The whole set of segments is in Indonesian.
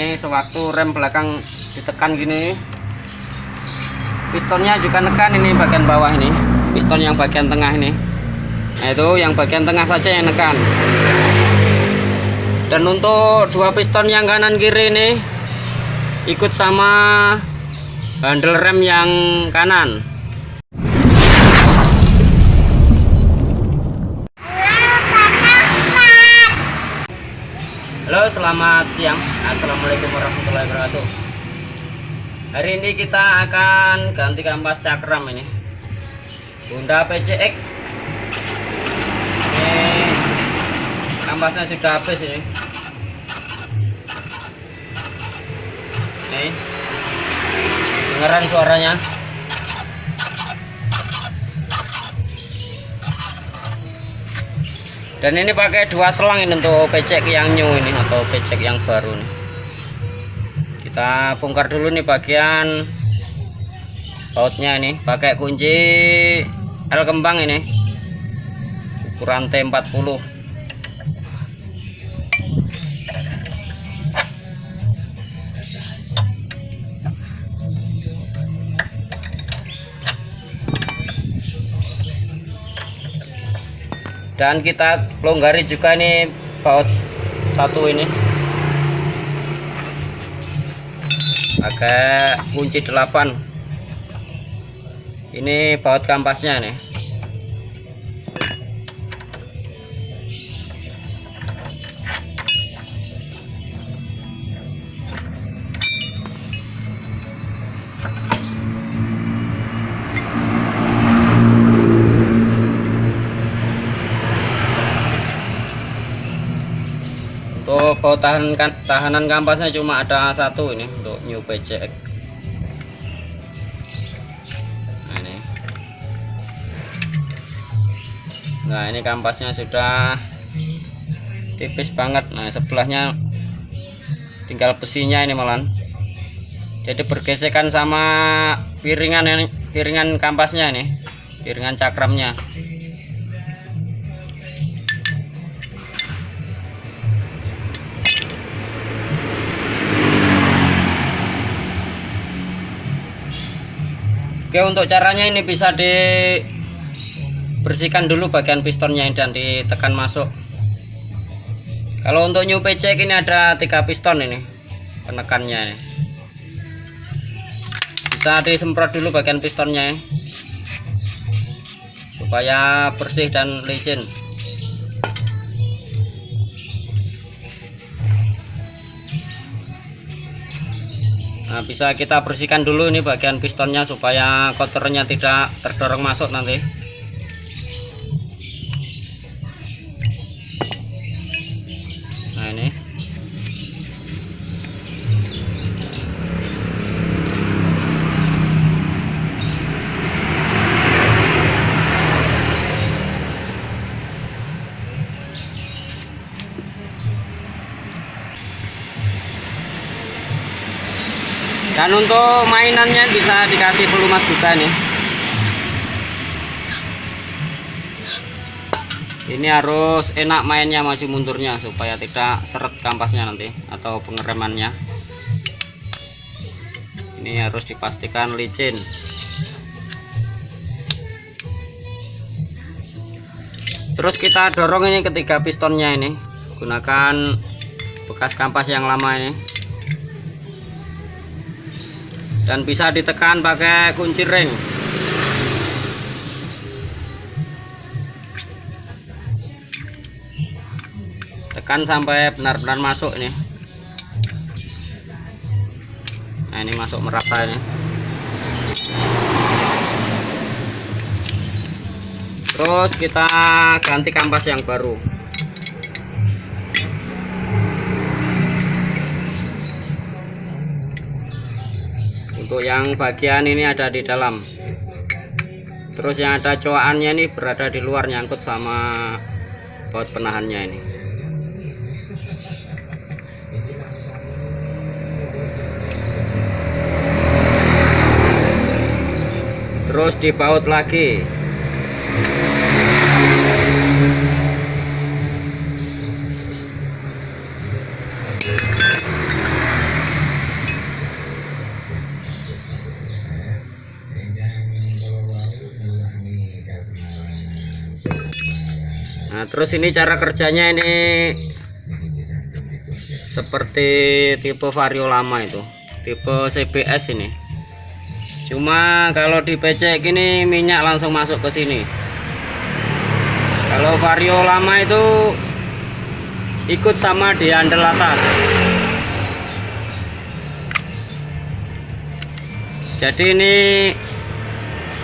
Ini sewaktu rem belakang ditekan gini, pistonnya juga nekan. Ini bagian bawah ini, piston yang bagian tengah ini. Nah itu yang bagian tengah saja yang nekan. Dan untuk dua piston yang kanan kiri ini ikut sama handle rem yang kanan. Halo, selamat siang. Assalamualaikum warahmatullahi wabarakatuh. Hari ini kita akan ganti kampas cakram ini, Honda PCX. Ini kampasnya sudah habis ini. Nih, dengeran suaranya. Dan ini pakai dua selang ini untuk PCX yang new ini atau PCX yang baru nih. Kita bongkar dulu nih bagian bautnya ini, pakai kunci L kembang ini, ukuran T40. Dan kita longgari juga nih baut satu ini pakai kunci 8. Ini baut kampasnya nih. Untuk baut tahanan kampasnya cuma ada satu ini untuk new PCX. Nah ini kampasnya sudah tipis banget. Nah sebelahnya tinggal besinya ini malan. Jadi bergesekan sama piringan kampasnya ini, piringan cakramnya. Oke, untuk caranya ini bisa dibersihkan dulu bagian pistonnya dan ditekan masuk. Kalau untuk new PCX ini ada 3 piston ini penekannya. Bisa disemprot dulu bagian pistonnya supaya bersih dan licin. Nah, bisa kita bersihkan dulu ini bagian pistonnya supaya kotornya tidak terdorong masuk nanti. Nah ini. Dan untuk mainannya bisa dikasih pelumas juga nih. Ini harus enak mainnya, maju mundurnya supaya tidak seret kampasnya nanti atau pengeremannya. Ini harus dipastikan licin. Terus kita dorong ini ketiga pistonnya ini, gunakan bekas kampas yang lama ini. Dan bisa ditekan pakai kunci ring. Tekan sampai benar-benar masuk ini. Nah ini masuk merata ini. Terus kita ganti kampas yang baru. Untuk yang bagian ini ada di dalam. Terus yang ada coakannya ini berada di luar, nyangkut sama baut penahannya ini. Terus dibaut lagi. terus ini cara kerjanya ini seperti tipe vario lama itu, tipe CBS ini. Cuma kalau di becek ini minyak langsung masuk ke sini. Kalau vario lama itu ikut sama di handle atas. Jadi ini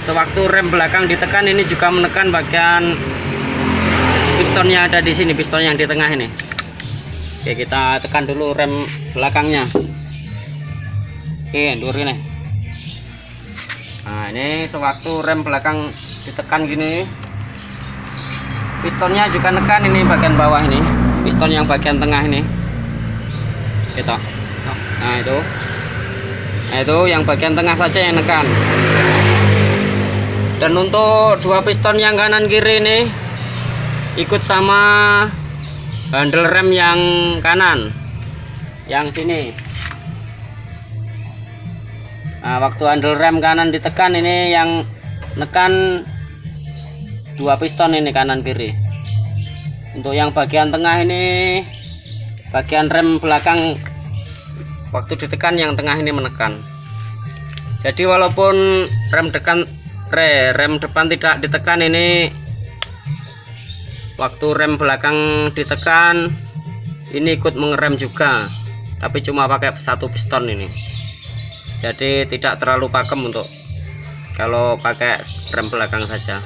sewaktu rem belakang ditekan, ini juga menekan bagian pistonnya ada di sini, piston yang di tengah ini. Oke, kita tekan dulu rem belakangnya. Oke, ndur ini. Nah, ini sewaktu rem belakang ditekan gini, pistonnya juga nekan ini bagian bawah ini, piston yang bagian tengah ini. Gitu. Nah, itu yang bagian tengah saja yang nekan. Dan untuk dua piston yang kanan kiri ini ikut sama handle rem yang kanan, yang sini. Nah, waktu handle rem kanan ditekan, ini yang nekan dua piston ini kanan kiri. Untuk yang bagian tengah ini, bagian rem belakang waktu ditekan yang tengah ini menekan. Jadi walaupun rem depan tidak ditekan, ini waktu rem belakang ditekan ini ikut mengerem juga, tapi cuma pakai satu piston ini. Jadi tidak terlalu pakem untuk kalau pakai rem belakang saja.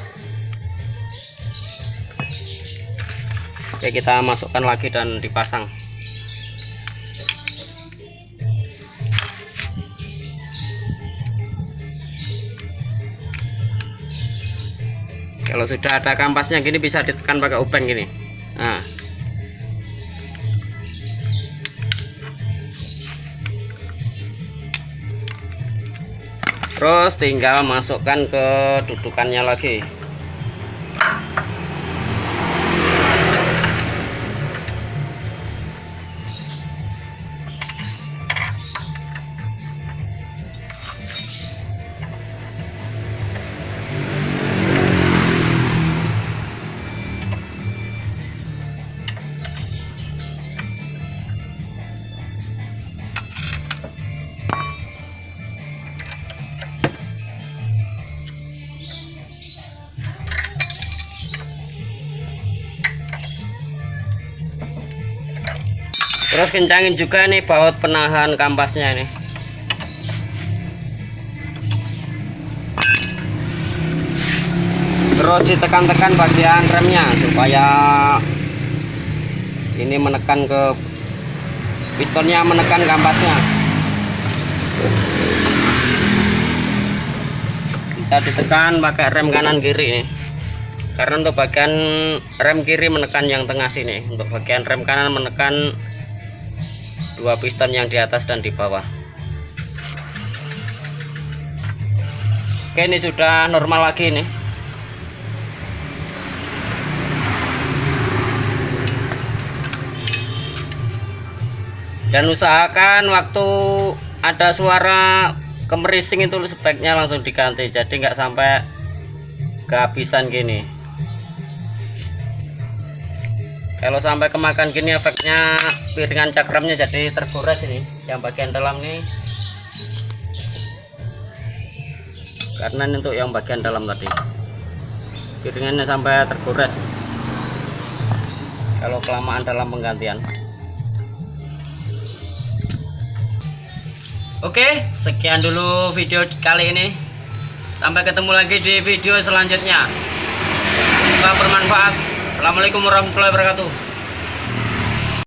Oke, kita masukkan lagi dan dipasang. Kalau sudah ada kampasnya gini bisa ditekan pakai upeng gini. Nah, terus tinggal masukkan ke dudukannya lagi. Terus kencangin juga nih baut penahan kampasnya nih. Terus ditekan-tekan bagian remnya supaya ini menekan ke pistonnya, menekan kampasnya. Bisa ditekan pakai rem kanan kiri nih. Karena untuk bagian rem kiri menekan yang tengah sini, untuk bagian rem kanan menekan dua piston yang di atas dan di bawah. Oke, ini sudah normal lagi nih. Dan usahakan waktu ada suara kemerising itu sebaiknya langsung diganti, jadi nggak sampai kehabisan gini. Kalau sampai kemakan gini efeknya piringan cakramnya jadi tergores ini, yang bagian dalam nih. Karena ini untuk yang bagian dalam tadi, piringannya sampai tergores kalau kelamaan dalam penggantian. Oke, sekian dulu video kali ini. Sampai ketemu lagi di video selanjutnya. Semoga bermanfaat. Assalamualaikum warahmatullahi wabarakatuh.